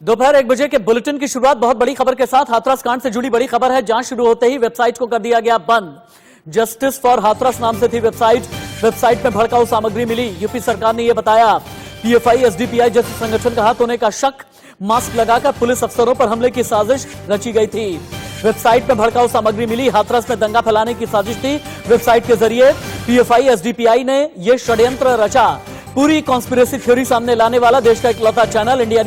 दोपहर 1 बजे के बुलेटिन की शुरुआत बहुत बड़ी खबर के साथ हाथरस कांड से जुड़ी बड़ी खबर है। जांच शुरू होते ही वेबसाइट को कर दिया गया बंद। जस्टिस फॉर हाथरस नाम से थी वेबसाइट में भड़काऊ सामग्री मिली। यूपी सरकार ने यह बताया पीएफआई एसडीपीआई जैसे संगठन का हाथ होने का शक, मास्क लगाकर पुलिस अफसरों पर हमले की साजिश रची गई थी। वेबसाइट में भड़काऊ सामग्री मिली, हाथरस में दंगा फैलाने की साजिश थी। वेबसाइट के जरिए पीएफआई एसडीपीआई ने यह षड्यंत्र रचा। पूरी कॉन्स्पिरेसी थ्योरी सामने लाने वाला देश का इकलौता चैनल इंडिया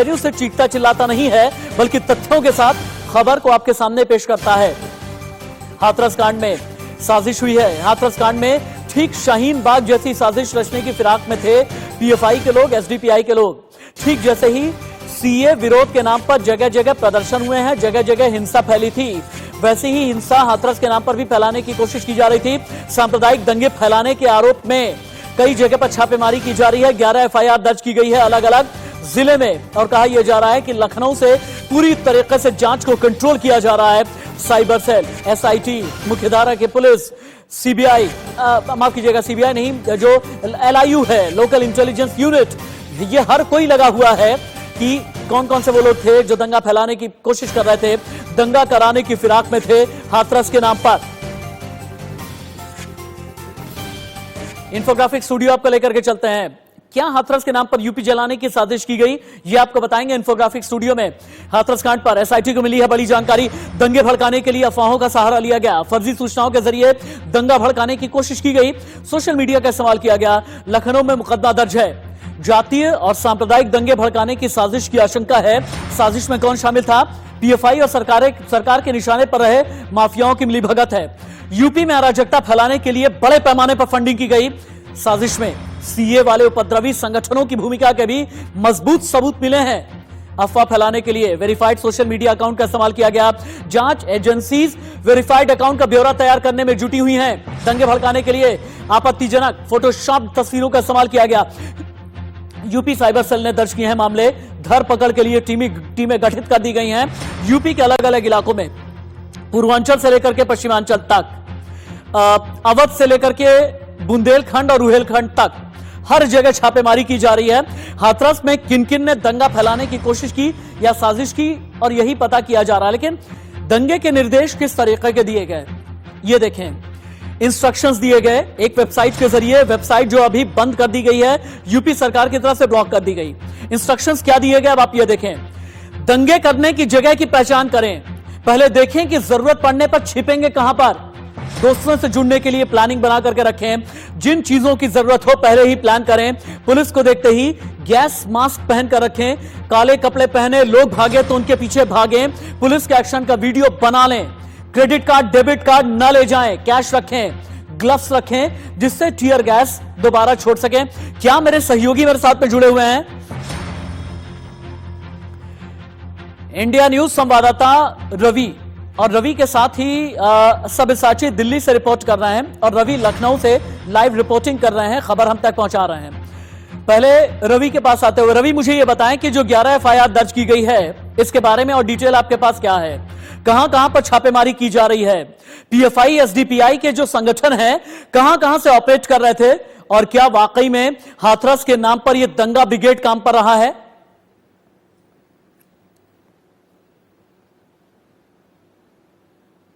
न्यूज से चीखता चिल्लाता नहीं है, बल्कि तथ्यों के साथ खबर को आपके सामने पेश करता है। हाथरस कांड में साजिश हुई है। हाथरस कांड में ठीक शाहीन बाग जैसी साजिश रचने की फिराक में थे पीएफआई के लोग, एसडीपीआई के लोग। ठीक जैसे ही सीए विरोध के नाम पर जगह जगह प्रदर्शन हुए हैं, जगह जगह हिंसा फैली थी, वैसे ही हिंसा हाथरस के नाम पर भी फैलाने की कोशिश की जा रही थी। सांप्रदायिक दंगे फैलाने के आरोप में कई जगह पर छापेमारी की जा रही है। 11 एफआईआर दर्ज की गई है अलग अलग जिले में, और कहा यह जा रहा है कि लखनऊ से पूरी तरीके से जांच को कंट्रोल किया जा रहा है। साइबर सेल, एसआईटी, मुख्यधारा के पुलिस, सीबीआई, माफ कीजिएगा सीबीआई नहीं, जो एलआईयू है, लोकल इंटेलिजेंस यूनिट, ये हर कोई लगा हुआ है कि कौन कौन से वो लोग थे जो दंगा फैलाने की कोशिश कर रहे थे, दंगा कराने की फिराक में थे हाथरस के नाम पर। इंफोग्राफिक स्टूडियो आपको लेकर के चलते हैं। क्या हाथरस के नाम पर यूपी जलाने की साजिश की गई, ये आपको बताएंगे इंफोग्राफिक स्टूडियो में। हाथरस कांड पर एसआईटी को मिली है बड़ी जानकारी। दंगे भड़काने के लिए अफवाहों का सहारा लिया गया, फर्जी सूचनाओं के जरिए दंगा भड़काने की कोशिश की गई, सोशल मीडिया का इस्तेमाल किया गया। लखनऊ में मुकदमा दर्ज है। जातीय और सांप्रदायिक दंगे भड़काने की साजिश की आशंका है। साजिश में कौन शामिल था? पीएफआई और सरकार के निशाने पर रहे माफियाओं की मिलीभगत है। यूपी में अराजकता फैलाने के लिए बड़े पैमाने पर फंडिंग की गई। साजिश में सीए वाले उपद्रवी संगठनों की भूमिका के भी मजबूत सबूत मिले हैं। अफवाह फैलाने के लिए वेरीफाइड सोशल मीडिया अकाउंट का इस्तेमाल किया गया। जांच एजेंसीज वेरीफाइड अकाउंट का ब्यौरा तैयार करने में जुटी हुई हैं। दंगे भड़काने के लिए आपत्तिजनक फोटोशॉप तस्वीरों का इस्तेमाल किया गया। यूपी साइबर सेल ने दर्ज किए हैं मामले। धरपकड़ के लिए टीमें गठित कर दी गई हैं यूपी के अलग अलग इलाकों में, पूर्वांचल से लेकर के पश्चिमांचल तक, अवध से लेकर के बुंदेलखंड और रुहेलखंड तक हर जगह छापेमारी की जा रही है। हाथरस में किन किन ने दंगा फैलाने की कोशिश की या साजिश की, और यही पता किया जा रहा है। लेकिन दंगे के निर्देश किस तरीके के दिए गए, ये देखें। इंस्ट्रक्शंस दिए गए एक वेबसाइट के जरिए, वेबसाइट जो अभी बंद कर दी गई है, यूपी सरकार की तरफ से ब्लॉक कर दी गई। इंस्ट्रक्शंस क्या दिए गए अब आप ये देखें। दंगे करने की जगह की पहचान करें, पहले देखें कि जरूरत पड़ने पर छिपेंगे कहां पर। दोस्तों से जुड़ने के लिए प्लानिंग बना करके रखें। जिन चीजों की जरूरत हो पहले ही प्लान करें। पुलिस को देखते ही गैस मास्क पहनकर रखें। काले कपड़े पहने लोग भागे तो उनके पीछे भागें। पुलिस के एक्शन का वीडियो बना लें। क्रेडिट कार्ड, डेबिट कार्ड न ले जाएं, कैश रखें, ग्लव्स रखें, जिससे टीयर गैस दोबारा छोड़ सकें। क्या मेरे सहयोगी मेरे साथ में जुड़े हुए हैं? इंडिया न्यूज संवाददाता रवि, और रवि के साथ ही सब्यसाची दिल्ली से रिपोर्ट कर रहे हैं, और रवि लखनऊ से लाइव रिपोर्टिंग कर रहे हैं, खबर हम तक पहुंचा रहे हैं। पहले रवि के पास आते हुए, रवि मुझे यह बताएं कि जो 11 एफआईआर दर्ज की गई है इसके बारे में और डिटेल आपके पास क्या है? कहां कहां पर छापेमारी की जा रही है? पीएफआई एसडीपीआई के जो संगठन है कहां कहां से ऑपरेट कर रहे थे, और क्या वाकई में हाथरस के नाम पर यह दंगा ब्रिगेड काम कर रहा है?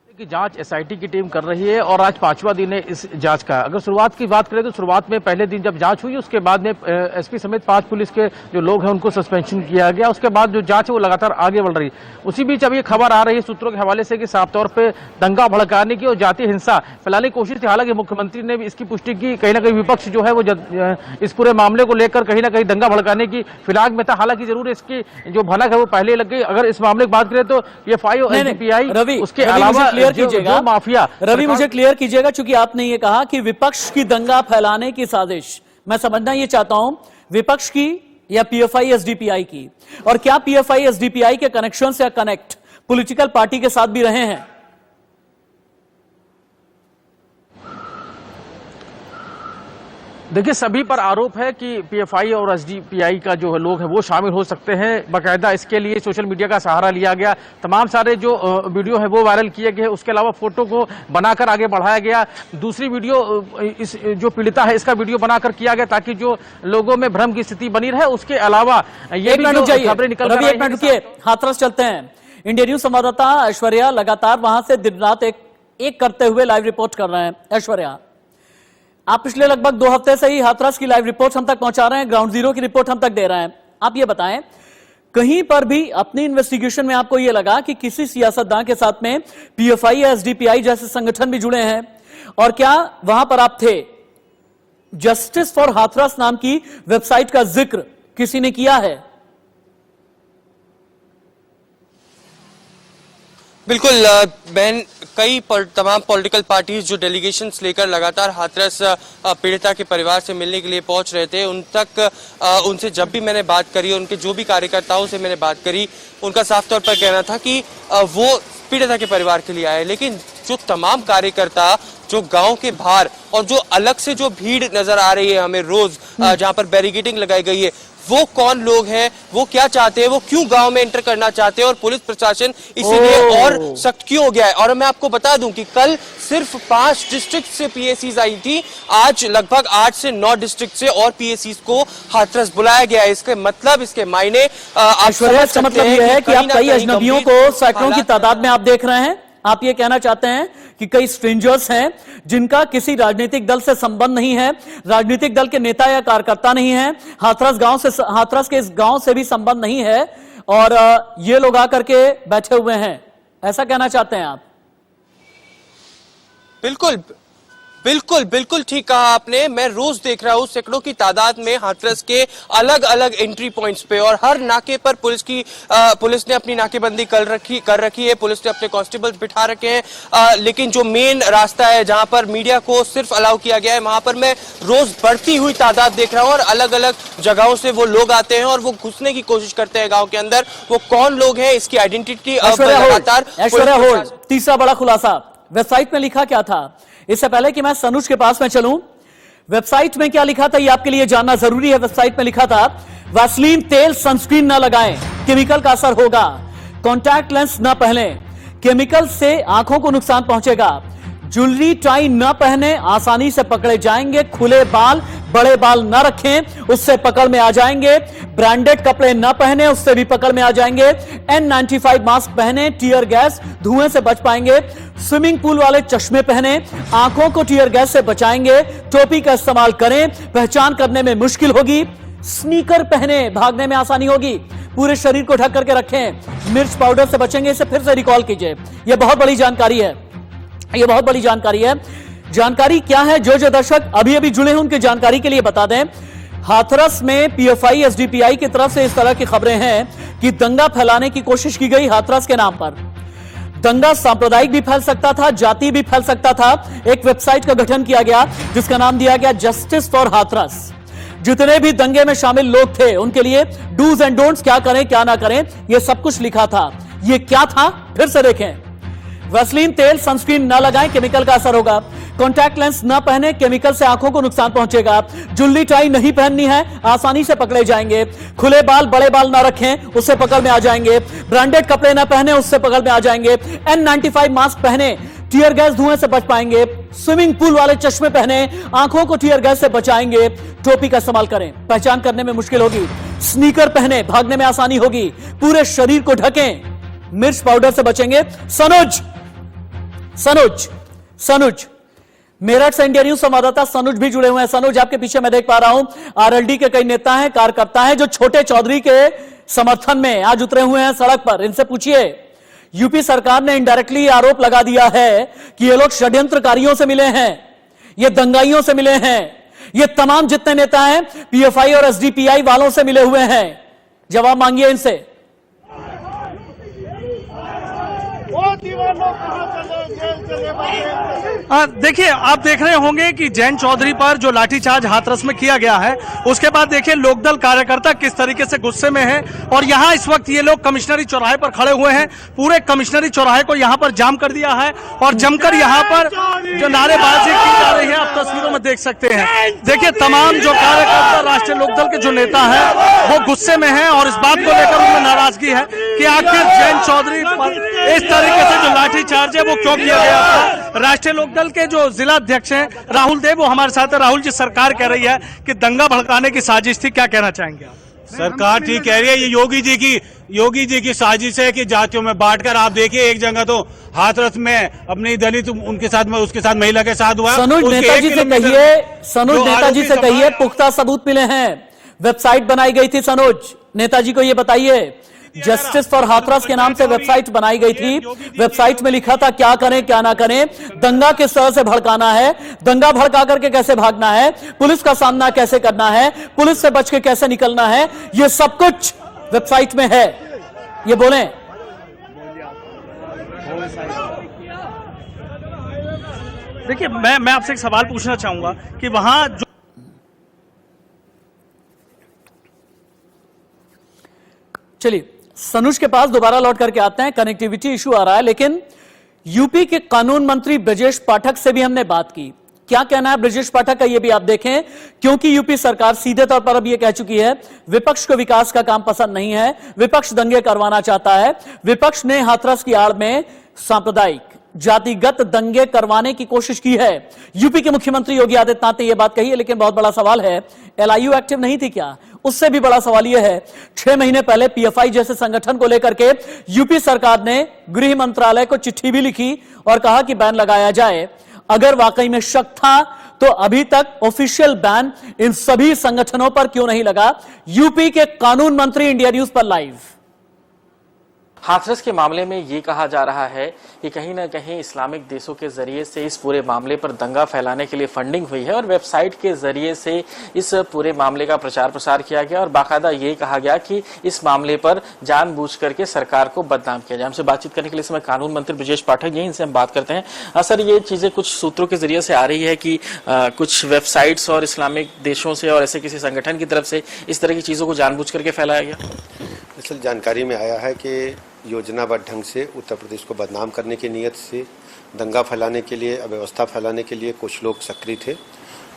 की जांच एसआईटी की टीम कर रही है और आज 5वां दिन है इस जांच का। अगर शुरुआत की बात करें तो शुरुआत में पहले दिन जब जांच हुई उसके बाद में एसपी समेत 5 पुलिस के जो लोग हैं उनको सस्पेंशन किया गया। उसके बाद जो जांच है वो लगातार आगे बढ़ रही। उसी बीच अब ये खबर आ रही है सूत्रों के हवाले से कि साफ तौर पर दंगा भड़काने की और जातीय हिंसा फैलाने की कोशिश थी। हालांकि मुख्यमंत्री ने भी इसकी पुष्टि की। कहीं ना कहीं विपक्ष जो है वो इस पूरे मामले को लेकर कहीं ना कहीं दंगा भड़काने की फिराक में था। हालांकि जरूर इसकी जो भनक है वो पहले लग गई। अगर इस मामले की बात करें तो ये फाइव एसडीपीआई उसके अलावा कीजिएगा माफिया। रवि मुझे क्लियर कीजिएगा, चूंकि आपने ये कहा कि विपक्ष की दंगा फैलाने की साजिश, मैं समझना ये चाहता हूं विपक्ष की या पीएफआई एसडीपीआई की, और क्या पीएफआई एसडीपीआई के कनेक्शन या कनेक्ट पॉलिटिकल पार्टी के साथ भी रहे हैं? देखिए, सभी पर आरोप है कि पीएफआई और एसडीपीआई का जो लोग हैं वो शामिल हो सकते हैं। बाकायदा इसके लिए सोशल मीडिया का सहारा लिया गया, तमाम सारे जो वीडियो है वो वायरल किए गए, उसके अलावा फोटो को बनाकर आगे बढ़ाया गया। दूसरी वीडियो इस जो पीड़िता है इसका वीडियो बनाकर किया गया ताकि जो लोगों में भ्रम की स्थिति बनी रहे। उसके अलावा ये भी जो खबरें निकल कर आई हैं। हाथरस चलते हैं। इंडिया न्यूज संवाददाता ऐश्वर्या लगातार वहां से दिन रात एक करते हुए लाइव रिपोर्ट कर रहे हैं। ऐश्वर्या, आप पिछले लगभग 2 हफ्ते से ही हाथरस की लाइव रिपोर्ट हम तक पहुंचा रहे हैं, ग्राउंड जीरो की रिपोर्ट हम तक दे रहे हैं। आप ये बताएं, कहीं पर भी अपनी इन्वेस्टिगेशन में आपको ये लगा कि किसी सियासतदान के साथ में पीएफआई या एसडीपीआई जैसे संगठन भी जुड़े हैं? और क्या वहां पर आप थे? जस्टिस फॉर हाथरस नाम की वेबसाइट का जिक्र किसी ने किया है? बिल्कुल बहन, तमाम पॉलिटिकल पार्टीज जो डेलीगेशंस लेकर लगातार हाथरस पीड़िता के परिवार से मिलने के लिए पहुंच रहे थे, उनसे जब भी मैंने बात करी, उनके जो भी कार्यकर्ताओं से मैंने बात करी, उनका साफ तौर पर कहना था कि वो पीड़िता के परिवार के लिए आए। लेकिन जो तमाम कार्यकर्ता जो गांव के बाहर और जो अलग से जो भीड़ नजर आ रही है हमें रोज, जहां पर बैरिकेडिंग लगाई गई है, वो कौन लोग हैं, वो क्या चाहते हैं, वो क्यों गांव में एंटर करना चाहते हैं और पुलिस प्रशासन इसीलिए और सख्त क्यों हो गया है। और मैं आपको बता दूं कि कल सिर्फ 5 डिस्ट्रिक्ट से पीएसीज आई थी, आज लगभग 8 से 9 डिस्ट्रिक्ट से और पीएसीज को हाथरस बुलाया गया है। इसके मतलब, इसके मायने इसका मतलब यह है कि आप कई अजनबियों को सैकड़ों की तादाद में आप देख रहे हैं। आप ये कहना चाहते हैं कि कई स्ट्रेंजर्स हैं जिनका किसी राजनीतिक दल से संबंध नहीं है, राजनीतिक दल के नेता या कार्यकर्ता नहीं है, हाथरस के इस गांव से भी संबंध नहीं है, और ये लोग आकर के बैठे हुए हैं, ऐसा कहना चाहते हैं आप? बिल्कुल बिल्कुल बिल्कुल ठीक कहा आपने। मैं रोज देख रहा हूँ सैकड़ों की तादाद में हाथरस के अलग अलग एंट्री पॉइंट्स पे, और हर नाके पर पुलिस ने अपनी नाकेबंदी कर रखी है, पुलिस ने अपने कांस्टेबल्स बिठा रखे हैं। लेकिन जो मेन रास्ता है जहां पर मीडिया को सिर्फ अलाउ किया गया है, वहां पर मैं रोज बढ़ती हुई तादाद देख रहा हूँ, और अलग अलग जगहों से वो लोग आते हैं और वो घुसने की कोशिश करते हैं गाँव के अंदर। वो कौन लोग हैं, इसकी आइडेंटिटी लगातार। तीसरा बड़ा खुलासा, वेबसाइट में लिखा क्या था? इससे पहले कि मैं सनुज के पास में चलूं, वेबसाइट में क्या लिखा था ये आपके लिए जानना जरूरी है। वेबसाइट में लिखा था, वैसलीन तेल सनस्क्रीन ना लगाएं, केमिकल का असर होगा, कॉन्टैक्ट लेंस ना पहनें, केमिकल से आंखों को नुकसान पहुंचेगा, ज्वेलरी टाई न पहने, आसानी से पकड़े जाएंगे, खुले बाल बड़े बाल न रखें, उससे पकड़ में आ जाएंगे, ब्रांडेड कपड़े न पहने, उससे भी पकड़ में आ जाएंगे, N95 मास्क पहने, टीयर गैस धुएं से बच पाएंगे, स्विमिंग पूल वाले चश्मे पहने, आंखों को टीयर गैस से बचाएंगे, टोपी का इस्तेमाल करें, पहचान करने में मुश्किल होगी, स्नीकर पहने, भागने में आसानी होगी, पूरे शरीर को ढक करके रखें, मिर्च पाउडर से बचेंगे। इसे फिर से रिकॉल कीजिए, यह बहुत बड़ी जानकारी है, यह बहुत बड़ी जानकारी है। जानकारी क्या है, जो दर्शक अभी अभी जुड़े हैं उनकी जानकारी के लिए बता दें, हाथरस में पीएफआई एसडीपीआई की तरफ से इस तरह की खबरें हैं कि दंगा फैलाने की कोशिश की गई हाथरस के नाम पर। दंगा सांप्रदायिक भी फैल सकता था, जाति भी फैल सकता था। एक वेबसाइट का गठन किया गया जिसका नाम दिया गया जस्टिस फॉर हाथरस। जितने भी दंगे में शामिल लोग थे उनके लिए डूज एंड डोंट्स, क्या करें क्या ना करें, यह सब कुछ लिखा था। यह क्या था, फिर से देखें। वैसलीन तेल सनस्क्रीन न लगाएं, केमिकल का असर होगा, कॉन्टैक्ट लेंस न पहने, केमिकल से आंखों को नुकसान पहुंचेगा, ज्वेलरी टाई नहीं पहननी है, आसानी से पकड़े जाएंगे, खुले बाल बड़े बाल ना रखें, उससे पकड़ में आ जाएंगे, ब्रांडेड कपड़े ना पहने, उससे पकड़ में आ जाएंगे, N95 मास्क पहने, टीयर गैस धुएं से बच पाएंगे, स्विमिंग पूल वाले चश्मे पहने, आंखों को टीयर गैस से बचाएंगे, टोपी का इस्तेमाल करें, पहचान करने में मुश्किल होगी, स्नीकर पहने, भागने में आसानी होगी, पूरे शरीर को ढकें, मिर्च पाउडर से बचेंगे। सनुज मेरठ से इंडिया न्यूज संवाददाता सनुज भी जुड़े हुए हैं। सनुज, आपके पीछे मैं देख पा रहा हूं आरएलडी के कई नेता हैं, कार्यकर्ता हैं जो छोटे चौधरी के समर्थन में आज उतरे हुए हैं सड़क पर। इनसे पूछिए, यूपी सरकार ने इनडायरेक्टली आरोप लगा दिया है कि ये लोग षड्यंत्रकारियों से मिले हैं, ये दंगाइयों से मिले हैं, ये तमाम जितने नेता हैं पीएफआई और एसडीपीआई वालों से मिले हुए हैं। जवाब मांगिए इनसे। देखिए, आप देख रहे होंगे कि जैन चौधरी पर जो लाठीचार्ज हाथरस में किया गया है, उसके बाद देखिए लोकदल कार्यकर्ता किस तरीके से गुस्से में है। और यहाँ इस वक्त ये लोग कमिश्नरी चौराहे पर खड़े हुए हैं। पूरे कमिश्नरी चौराहे को यहाँ पर जाम कर दिया है और जमकर यहाँ पर जो नारेबाजी की जा रही है, आप तस्वीरों में देख सकते हैं। देखिए, तमाम जो कार्यकर्ता राष्ट्रीय लोकदल के जो नेता हैं वो गुस्से में हैं और इस बात को लेकर उनमें नाराजगी है कि आखिर जैन चौधरी पर इस तरीके से जो लाठीचार्ज है वो क्यों किया गया था। राष्ट्रीय लोकदल के जो जिला अध्यक्ष हैं राहुल देव, वो हमारे साथ है। राहुल जी, सरकार कह रही है कि दंगा भड़काने की साजिश थी, क्या कहना चाहेंगे आप? सरकार ठीक कह रही है, ये योगी जी की साजिश है कि जातियों में बांटकर। आप देखिए, एक जगह तो हाथरस में अपनी दलित उनके साथ में, उसके साथ महिला के साथ हुआ। सनोज नेताजी से कहिए पुख्ता सबूत मिले हैं। वेबसाइट बनाई गई थी, सनोज नेताजी को ये बताइए, जस्टिस फॉर हाथरस के नाम से वेबसाइट बनाई गई थी। वेबसाइट में लिखा था क्या करें क्या ना करें, दंगा किस तरह से भड़काना है, दंगा भड़का करके कैसे भागना है, पुलिस का सामना कैसे करना है, पुलिस से बच के कैसे निकलना है, ये सब कुछ वेबसाइट में है। ये बोलें। देखिए, मैं आपसे एक सवाल पूछना चाहूंगा कि वहां जो चलिए सनुज के पास दोबारा लौट करके आते हैं। कनेक्टिविटी इशू आ रहा है, लेकिन यूपी के कानून मंत्री ब्रजेश पाठक से भी हमने बात की। क्या कहना है ब्रजेश पाठक का, ये भी आप देखें, क्योंकि यूपी सरकार सीधे तौर पर अब ये कह चुकी है विपक्ष को विकास का काम पसंद नहीं है, विपक्ष दंगे करवाना चाहता है। विपक्ष ने हाथरस की आड़ में सांप्रदायिक जातिगत दंगे करवाने की कोशिश की है। यूपी के मुख्यमंत्री योगी आदित्यनाथ ने यह बात कही है, लेकिन बहुत बड़ा सवाल है, एलआईयू एक्टिव नहीं थी क्या? उससे भी बड़ा सवाल यह है, 6 महीने पहले पीएफआई जैसे संगठन को लेकर के यूपी सरकार ने गृह मंत्रालय को चिट्ठी भी लिखी और कहा कि बैन लगाया जाए। अगर वाकई में शक था तो अभी तक ऑफिशियल बैन इन सभी संगठनों पर क्यों नहीं लगा? यूपी के कानून मंत्री इंडिया न्यूज पर लाइव। हाथरस के मामले में ये कहा जा रहा है कि कहीं ना कहीं इस्लामिक देशों के जरिए से इस पूरे मामले पर दंगा फैलाने के लिए फंडिंग हुई है और वेबसाइट के जरिए से इस पूरे मामले का प्रचार प्रसार किया गया और बाकायदा ये कहा गया कि इस मामले पर जानबूझ करके सरकार को बदनाम किया जाए। हमसे बातचीत करने के लिए समय कानून मंत्री ब्रजेश पाठक जी, इनसे हम बात करते हैं। सर, ये चीजें कुछ सूत्रों के जरिए से आ रही है कि कुछ वेबसाइट्स और इस्लामिक देशों से और ऐसे किसी संगठन की तरफ से इस तरह की चीजों को जानबूझ करके फैलाया गया। दरअसल जानकारी में आया है कि योजनाबद्ध ढंग से उत्तर प्रदेश को बदनाम करने की नीयत से दंगा फैलाने के लिए, अव्यवस्था फैलाने के लिए कुछ लोग सक्रिय थे।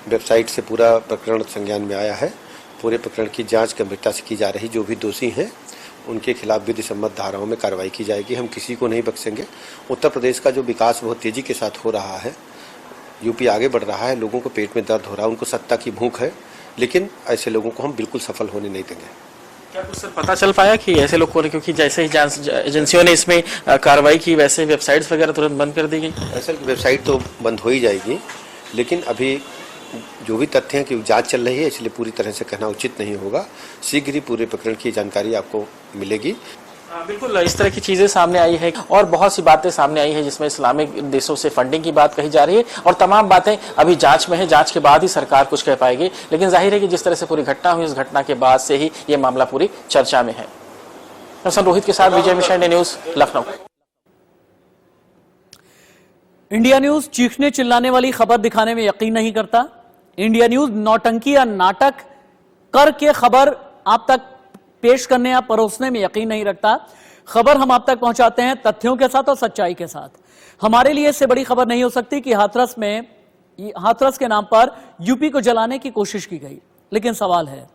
वेबसाइट से पूरा प्रकरण संज्ञान में आया है। पूरे प्रकरण की जांच गंभीरता से की जा रही। जो भी दोषी हैं उनके खिलाफ विधि सम्मत धाराओं में कार्रवाई की जाएगी। हम किसी को नहीं बख्शेंगे। उत्तर प्रदेश का जो विकास बहुत तेजी के साथ हो रहा है, यूपी आगे बढ़ रहा है, लोगों को पेट में दर्द हो रहा है, उनको सत्ता की भूख है, लेकिन ऐसे लोगों को हम बिल्कुल सफल होने नहीं देंगे। क्या कुछ सर पता चल पाया कि ऐसे लोग को, क्योंकि जैसे ही एजेंसियों ने इसमें कार्रवाई की वैसे वेबसाइट्स वगैरह तुरंत बंद कर दी गई? असल वेबसाइट तो बंद हो ही जाएगी, लेकिन अभी जो भी तथ्य हैं कि जांच चल रही है, इसलिए पूरी तरह से कहना उचित नहीं होगा। शीघ्र ही पूरे प्रकरण की जानकारी आपको मिलेगी। बिल्कुल, इस तरह की चीजें सामने आई है और बहुत सी बातें सामने आई है जिसमें इस्लामिक देशों से फंडिंग की बात कही जा रही है और तमाम बातें अभी जांच में है। जांच के बाद ही सरकार कुछ कह पाएगी, लेकिन जाहिर है कि जिस तरह से पूरी घटना हुई, उस घटना के बाद से ही ये मामला पूरी चर्चा में है। रोहित के साथ Vijay Mishra, India news, Lucknow. India news चीखने चिल्लाने वाली खबर दिखाने में यकीन नहीं करता। इंडिया न्यूज नौटंकी या नाटक करके खबर आप तक पेश करने या परोसने में यकीन नहीं रखता। खबर हम आप तक पहुंचाते हैं तथ्यों के साथ और सच्चाई के साथ। हमारे लिए इससे बड़ी खबर नहीं हो सकती कि हाथरस के नाम पर यूपी को जलाने की कोशिश की गई। लेकिन सवाल है,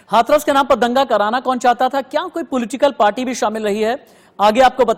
हाथरस के नाम पर दंगा कराना कौन चाहता था? क्या कोई पॉलिटिकल पार्टी भी शामिल रही है? आगे आपको बताएं।